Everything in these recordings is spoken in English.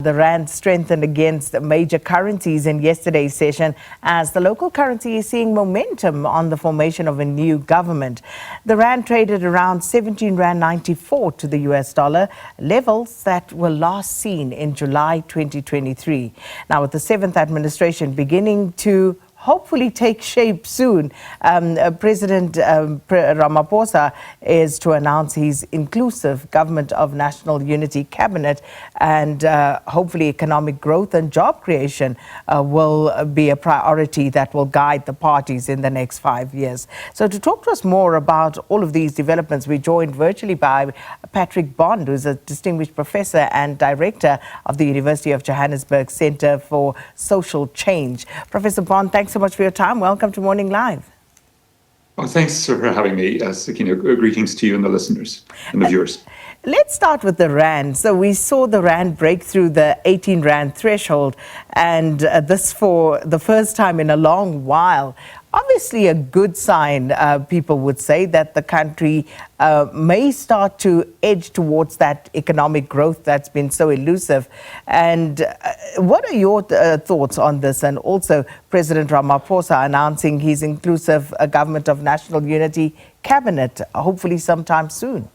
The rand strengthened against major currencies in yesterday's session as the local currency is seeing momentum on the formation of a new government. The rand traded around 17 rand 94 to the US dollar, levels that were last seen in July 2023. Now, with the 7th administration beginning to hopefully take shape soon, President Ramaphosa is to announce his inclusive government of national unity cabinet, and hopefully economic growth and job creation will be a priority that will guide the parties in the next 5 years. So to talk to us more about all of these developments, we're joined virtually by Patrick Bond, who's a distinguished professor and director of the University of Johannesburg Centre for Social Change. Professor Bond, thanks so much for your time. Welcome to Morning Live. Well, thanks for having me. Greetings to you and the listeners and the viewers. Let's start with the rand. So we saw the rand break through the 18 rand threshold, and this for the first time in a long while. Obviously a good sign, people would say, that the country may start to edge towards that economic growth that's been so elusive. And what are your thoughts on this? And also President Ramaphosa announcing his inclusive government of national unity cabinet, hopefully sometime soon.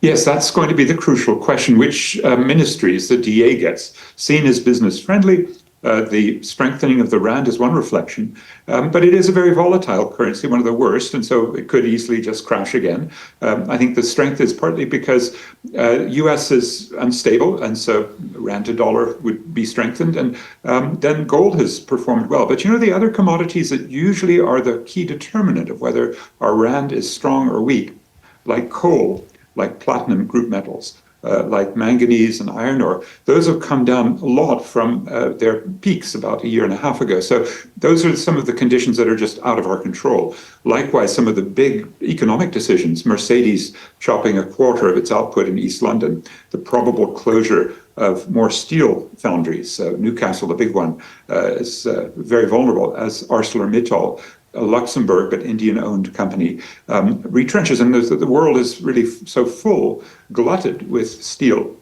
Yes, that's going to be the crucial question. Which ministries the DA gets? Seen as business friendly, the strengthening of the rand is one reflection, but it is a very volatile currency, one of the worst, and so it could easily just crash again. I think the strength is partly because US is unstable, and so rand to dollar would be strengthened, and then gold has performed well. But the other commodities that usually are the key determinant of whether our rand is strong or weak, like coal, like platinum group metals, like manganese and iron ore, those have come down a lot from their peaks about a year and a half ago. So those are some of the conditions that are just out of our control. Likewise, some of the big economic decisions, Mercedes chopping a quarter of its output in East London, the probable closure of more steel foundries, Newcastle, the big one, is very vulnerable, as ArcelorMittal, a Luxembourg but Indian-owned company, retrenches, and the world is really so full, glutted with steel,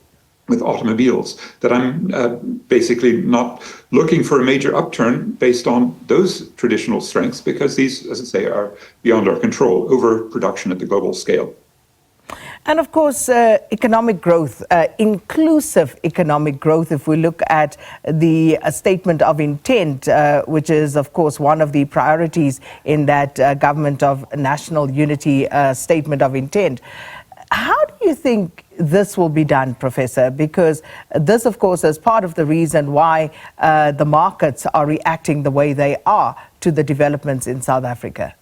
with automobiles, that I'm basically not looking for a major upturn based on those traditional strengths, because these, as I say, are beyond our control, overproduction at the global scale. And of course, economic growth, inclusive economic growth, if we look at the statement of intent, which is, of course, one of the priorities in that government of national unity statement of intent. How do you think this will be done, Professor? Because this, of course, is part of the reason why the markets are reacting the way they are to the developments in South Africa.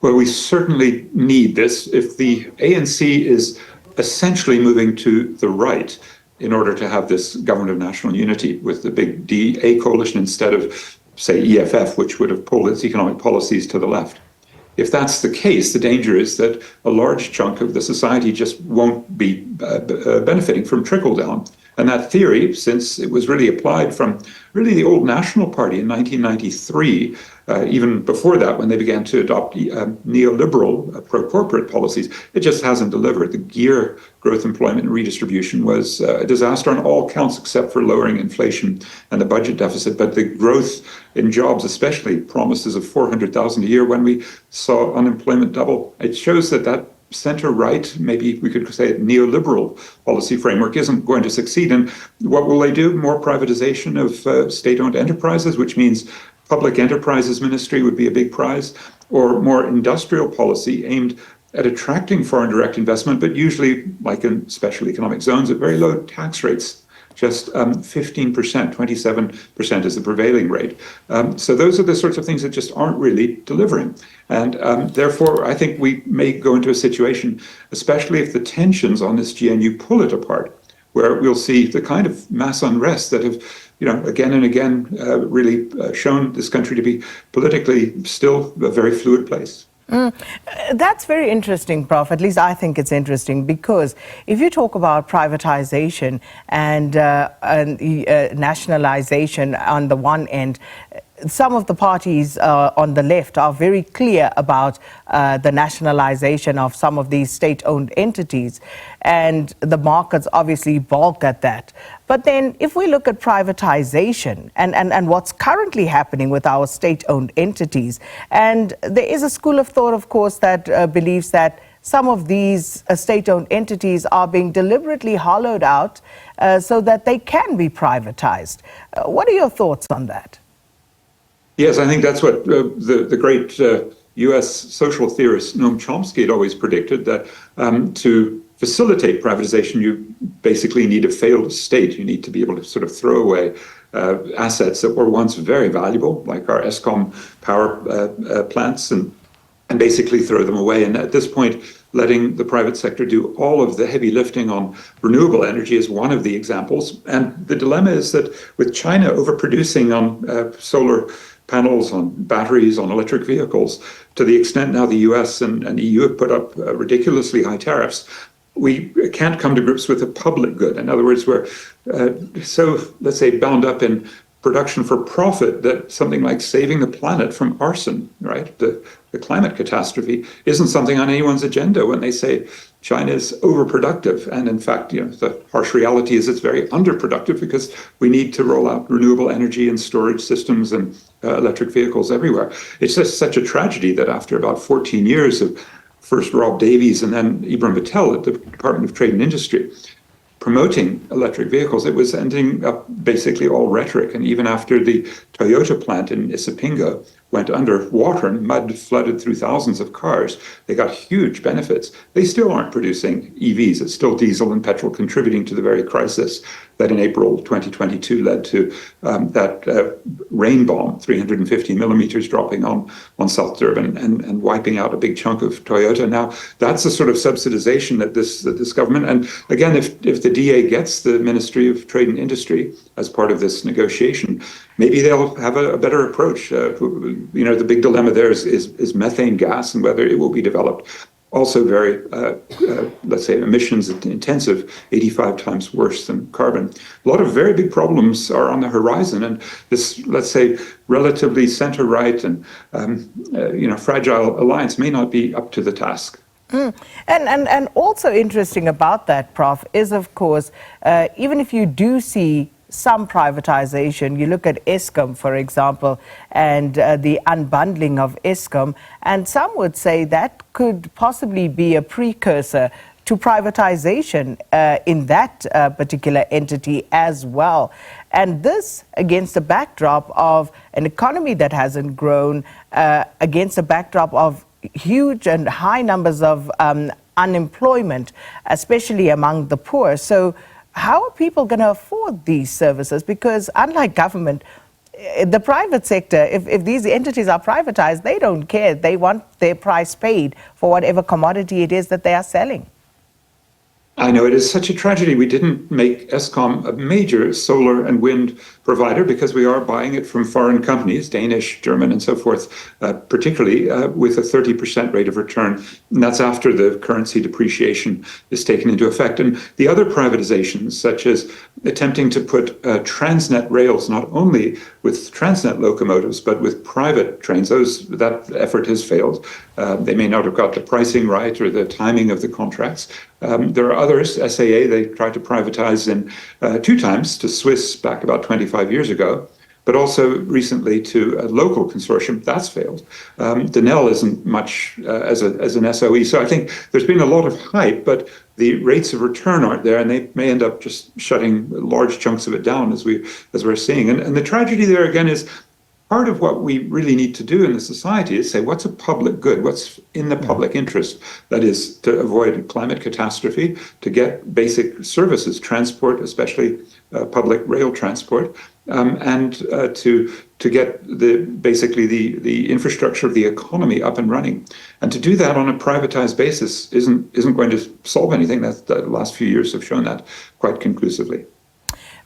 Well, we certainly need this. If the ANC is essentially moving to the right in order to have this government of national unity with the big DA coalition instead of, say, EFF, which would have pulled its economic policies to the left. If that's the case, the danger is that a large chunk of the society just won't be benefiting from trickle-down. And that theory, since it was really applied from the old National Party in 1993, even before that, when they began to adopt neoliberal pro-corporate policies, it just hasn't delivered. The gear, growth, employment, and redistribution was a disaster on all counts except for lowering inflation and the budget deficit. But the growth in jobs, especially promises of 400,000 a year when we saw unemployment double, it shows that center-right, maybe we could say neoliberal policy framework isn't going to succeed. And what will they do? More privatization of state-owned enterprises, which means public enterprises ministry would be a big prize, or more industrial policy aimed at attracting foreign direct investment, but usually, like in special economic zones, at very low tax rates. Just 15%, 27% is the prevailing rate. So those are the sorts of things that just aren't really delivering. And therefore, I think we may go into a situation, especially if the tensions on this GNU pull it apart, where we'll see the kind of mass unrest that have, again and again, really shown this country to be politically still a very fluid place. That's very interesting, Prof. At least I think it's interesting, because if you talk about privatization and nationalization on the one end, some of the parties on the left are very clear about the nationalization of some of these state-owned entities, and the markets obviously balk at that. But then if we look at privatization and what's currently happening with our state-owned entities, and there is a school of thought, of course, that believes that some of these state-owned entities are being deliberately hollowed out so that they can be privatized. What are your thoughts on that? Yes, I think that's what the great U.S. social theorist Noam Chomsky had always predicted, that to facilitate privatization, you basically need a failed state. You need to be able to sort of throw away assets that were once very valuable, like our Esom power plants, and basically throw them away. And at this point, letting the private sector do all of the heavy lifting on renewable energy is one of the examples. And the dilemma is that with China overproducing on solar panels, on batteries, on electric vehicles, to the extent now the US and EU have put up ridiculously high tariffs, we can't come to grips with a public good. In other words, we're so, let's say, bound up in production for profit that something like saving the planet from arson, right? The climate catastrophe isn't something on anyone's agenda when they say China is overproductive. And in fact, the harsh reality is it's very underproductive, because we need to roll out renewable energy and storage systems and electric vehicles everywhere. It's just such a tragedy that after about 14 years of first Rob Davies and then Ibrahim Patel at the Department of Trade and Industry promoting electric vehicles, it was ending up basically all rhetoric. And even after the Toyota plant in Isipingo went underwater and mud flooded through thousands of cars, they got huge benefits. They still aren't producing EVs. It's still diesel and petrol, contributing to the very crisis that in April 2022 led to that rain bomb, 350 millimeters dropping on South Durban and wiping out a big chunk of Toyota. Now, that's the sort of subsidization that this government, and again, if the DA gets the Ministry of Trade and Industry as part of this negotiation, maybe they'll have a better approach. The big dilemma there is methane gas and whether it will be developed. Also very, let's say, emissions intensive, 85 times worse than carbon. A lot of very big problems are on the horizon, and this, let's say, relatively center-right and fragile alliance may not be up to the task. And also interesting about that, Prof, is, of course, even if you do see some privatization, you look at Eskom, for example, and the unbundling of Eskom, and some would say that could possibly be a precursor to privatization in that particular entity as well. And this against a backdrop of an economy that hasn't grown, against a backdrop of huge and high numbers of unemployment, especially among the poor. So how are people going to afford these services? Because unlike government, the private sector, if these entities are privatized, they don't care. They want their price paid for whatever commodity it is that they are selling. I know, it is such a tragedy we didn't make Eskom a major solar and wind provider, because we are buying it from foreign companies, Danish, German, and so forth, particularly with a 30% rate of return. And that's after the currency depreciation is taken into effect. And the other privatizations, such as attempting to put Transnet rails, not only with Transnet locomotives, but with private trains, that effort has failed. They may not have got the pricing right or the timing of the contracts. There are others, SAA, they tried to privatize in 2 times, to Swiss back about 25 years ago, but also recently to a local consortium. That's failed. Denel isn't much as an SOE. So I think there's been a lot of hype, but the rates of return aren't there, and they may end up just shutting large chunks of it down, as we're seeing. And the tragedy there, again, is part of what we really need to do in the society is say, what's a public good? What's in the public interest? That is to avoid climate catastrophe, to get basic services, transport, especially public rail transport, and to get basically the infrastructure of the economy up and running. And to do that on a privatized basis isn't going to solve anything. The last few years have shown that quite conclusively.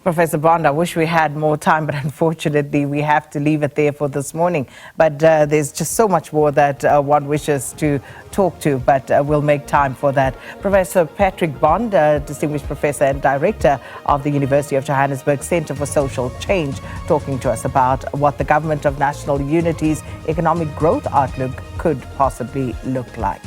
Professor Bond, I wish we had more time, but unfortunately we have to leave it there for this morning. But there's just so much more that one wishes to talk to, but we'll make time for that. Professor Patrick Bond, Distinguished Professor and Director of the University of Johannesburg Centre for Social Change, talking to us about what the Government of National Unity's economic growth outlook could possibly look like.